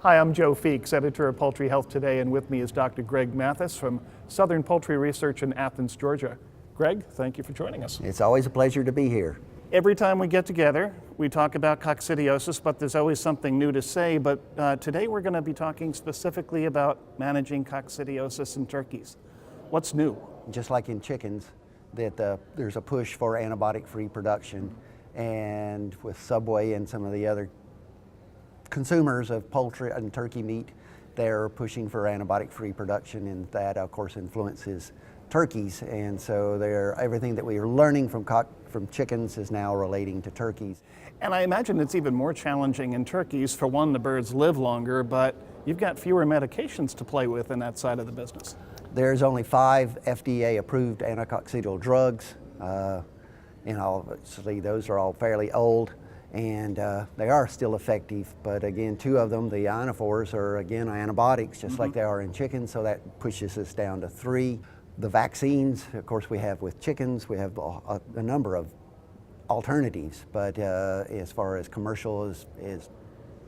Hi, I'm Joe Feeks, editor of Poultry Health Today, and with me is Dr. Greg Mathis from Southern Poultry Research in Athens, Georgia. Greg, thank you for joining us. It's always a pleasure to be here. Every time we get together, we talk about coccidiosis, but there's always something new to say. But today we're going to be talking specifically about managing coccidiosis in turkeys. What's new? Just like in chickens, that there's a push for antibiotic-free production, and with Subway and some of the other consumers of poultry and turkey meat, they're pushing for antibiotic-free production, and that of course influences turkeys. And so everything that we are learning from chickens is now relating to turkeys. And I imagine it's even more challenging in turkeys. For one, the birds live longer, but you've got fewer medications to play with in that side of the business. There's only 5 FDA-approved anticoccidial drugs. Obviously those are all fairly old, and they are still effective. But again, 2 of them, the ionophores, are again antibiotics, just like they are in chickens, so that pushes us down to 3. The vaccines, of course, we have with chickens, we have a number of alternatives, but as far as commercial is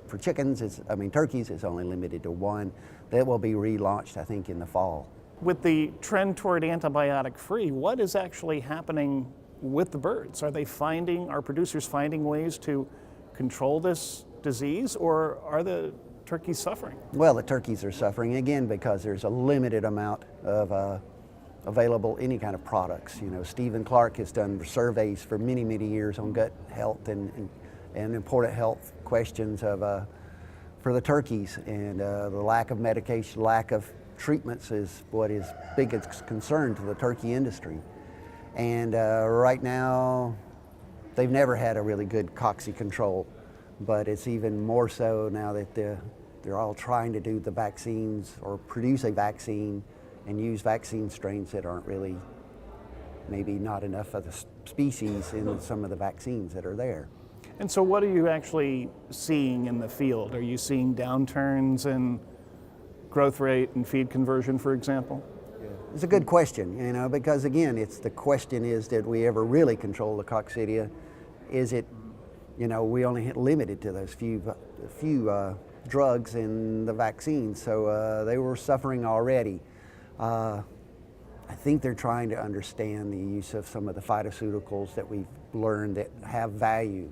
for chickens, turkeys, is only limited to 1. That will be relaunched, I think, in the fall. With the trend toward antibiotic-free, what is actually happening with the birds? Are producers finding ways to control this disease, or are the turkeys suffering? Well, the turkeys are suffering, again, because there's a limited amount of available any kind of products. You know, Stephen Clark has done surveys for many, many years on gut health and important health questions for the turkeys, and the lack of medication, lack of treatments is what is biggest concern to the turkey industry. And right now, they've never had a really good cocci control, but it's even more so now that they're all trying to do the vaccines or produce a vaccine and use vaccine strains that aren't really, maybe not enough of the species in some of the vaccines that are there. And so what are you actually seeing in the field? Are you seeing downturns in growth rate and feed conversion, for example? It's a good question, because again, the question is, did we ever really control the coccidia? Is it, we only limited to those few drugs in the vaccines, so they were suffering already. I think they're trying to understand the use of some of the phytoceuticals that we've learned that have value,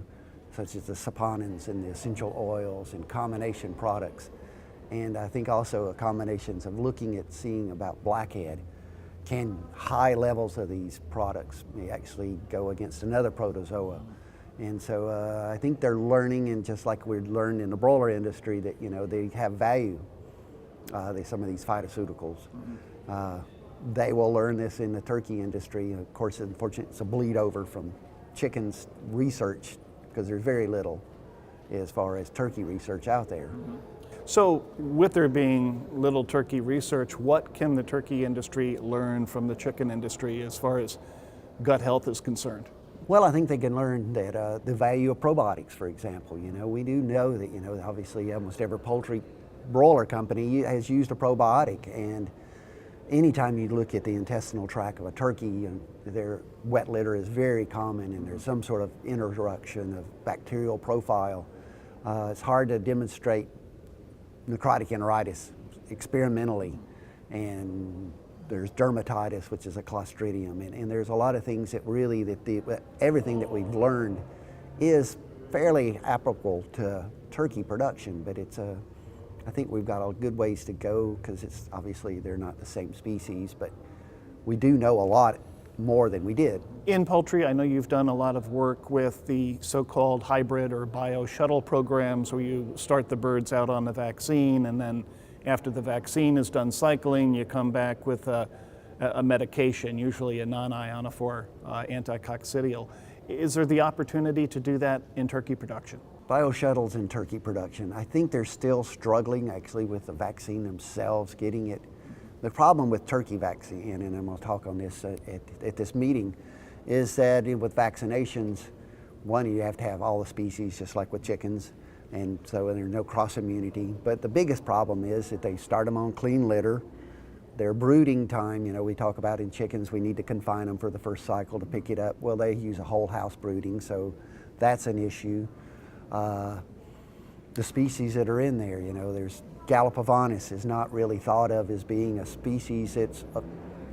such as the saponins and the essential oils and combination products. And I think also combinations of seeing about blackhead. Can high levels of these products may actually go against another protozoa? And so I think they're learning, and just like we've learned in the broiler industry, that they have value, some of these phytoceuticals. They will learn this in the turkey industry. Of course, unfortunately, it's a bleed over from chickens research, because there's very little as far as turkey research out there. So with there being little turkey research, what can the turkey industry learn from the chicken industry as far as gut health is concerned? Well, I think they can learn that the value of probiotics, for example. We do know that, obviously almost every poultry broiler company has used a probiotic, and anytime you look at the intestinal tract of a turkey, their wet litter is very common, and there's some sort of interruption of bacterial profile. It's hard to demonstrate necrotic enteritis experimentally, and there's dermatitis, which is a clostridium, and there's a lot of things that really, everything that we've learned is fairly applicable to turkey production, but I think we've got a good ways to go, because it's obviously they're not the same species, but we do know a lot more than we did. In poultry, I know you've done a lot of work with the so-called hybrid or bio-shuttle programs, where you start the birds out on the vaccine, and then after the vaccine is done cycling, you come back with a medication, usually a non-ionophore anticoccidial. Is there the opportunity to do that in turkey production? Bio-shuttles in turkey production, I think they're still struggling actually with the vaccine themselves, getting it. The problem with turkey vaccine, and I'm going to talk on this at this meeting, is that with vaccinations, one, you have to have all the species, just like with chickens, and so there's no cross immunity. But the biggest problem is that they start them on clean litter. Their brooding time, we talk about in chickens, we need to confine them for the first cycle to pick it up. Well, they use a whole house brooding, so that's an issue. the species that are in there. You know, there's Gallipovinis is not really thought of as being a species that's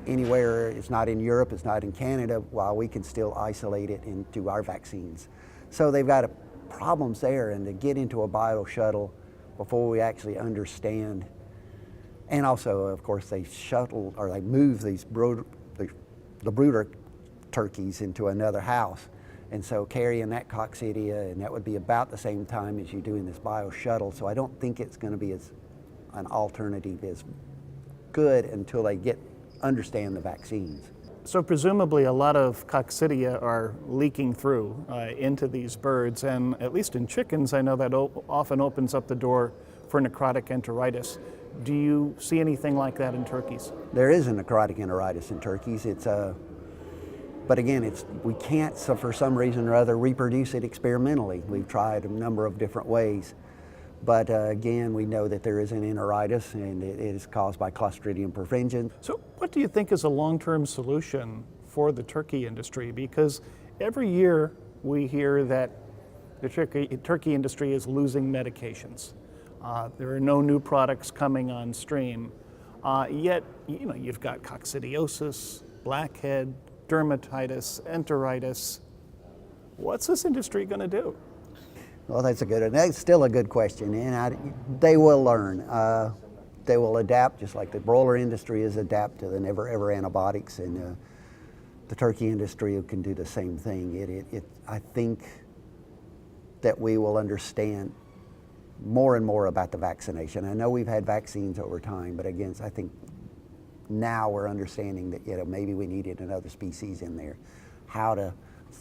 anywhere. It's not in Europe, it's not in Canada, while we can still isolate it into our vaccines. So they've got problems there, and to get into a bio shuttle before we actually understand. And also, of course, they shuttle or they move these the brooder turkeys into another house. And so carrying that coccidia, and that would be about the same time as you doing this bio shuttle. So I don't think it's going to be as an alternative as good until they understand the vaccines. So presumably a lot of coccidia are leaking through into these birds, and at least in chickens, I know that often opens up the door for necrotic enteritis. Do you see anything like that in turkeys? There is a necrotic enteritis in turkeys. But again, we can't, so for some reason or other, reproduce it experimentally. We've tried a number of different ways. But again, we know that there is an enteritis, and it is caused by Clostridium perfringens. So what do you think is a long-term solution for the turkey industry? Because every year we hear that the turkey industry is losing medications. There are no new products coming on stream. Yet, you know, you've got coccidiosis, blackhead, dermatitis, enteritis. What's this industry going to do? Well, that's still a good question, and they will learn. They will adapt, just like the broiler industry is adapt to the never-ever antibiotics, and the turkey industry can do the same thing. I think that we will understand more and more about the vaccination. I know we've had vaccines over time, but again, I think now we're understanding that, you know, maybe we needed another species in there.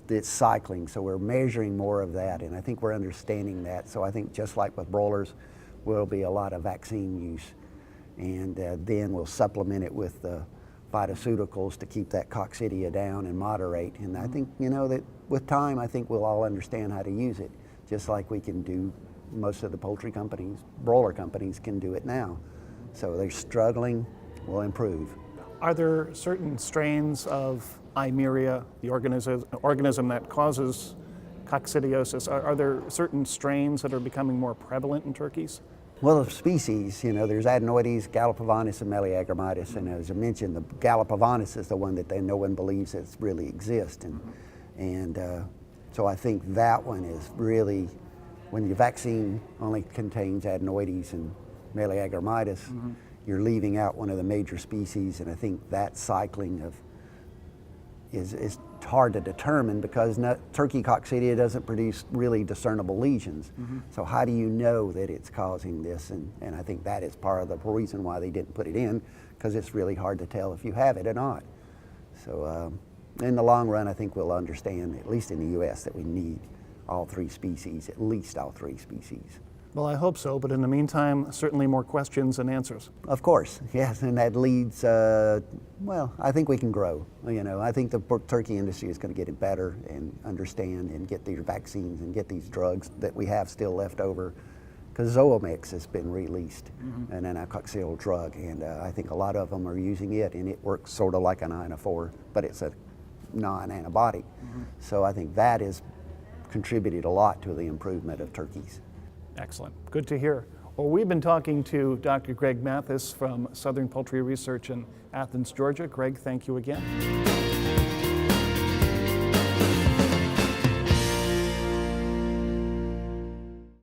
It's cycling, so we're measuring more of that, and I think we're understanding that. So I think just like with broilers, will be a lot of vaccine use, and then we'll supplement it with the phytoceuticals to keep that coccidia down and moderate. And I think, you know, that with time, I think we'll all understand how to use it, just like we can do. Most of the poultry companies, broiler companies, can do it now. So they're struggling, we'll improve. Are there certain strains of Eimeria, the organism that causes coccidiosis, are there certain strains that are becoming more prevalent in turkeys? Well, of species, you know, there's adenoides, Gallipovinis, and Meleagritis, and as I mentioned, the Gallipovinis is the one that no one believes it really exists, and so I think that one is really, when your vaccine only contains adenoides and Meleagritis, you're leaving out one of the major species, and I think that cycling is hard to determine because turkey coccidia doesn't produce really discernible lesions. So how do you know that it's causing this? And I think that is part of the reason why they didn't put it in, because it's really hard to tell if you have it or not. So in the long run, I think we'll understand, at least in the U.S., that we need all three species, at least all three species. Well, I hope so, but in the meantime, certainly more questions and answers. Of course, yes, and that leads, well, I think we can grow. You know, I think the turkey industry is going to get it better and understand and get these vaccines and get these drugs that we have still left over, because Zoamix has been released, an anticoccidial drug, and I think a lot of them are using it, and it works sort of like an Inophor, but it's a non-antibiotic. So I think that has contributed a lot to the improvement of turkeys. Excellent. Good to hear. Well, we've been talking to Dr. Greg Mathis from Southern Poultry Research in Athens, Georgia. Greg, thank you again.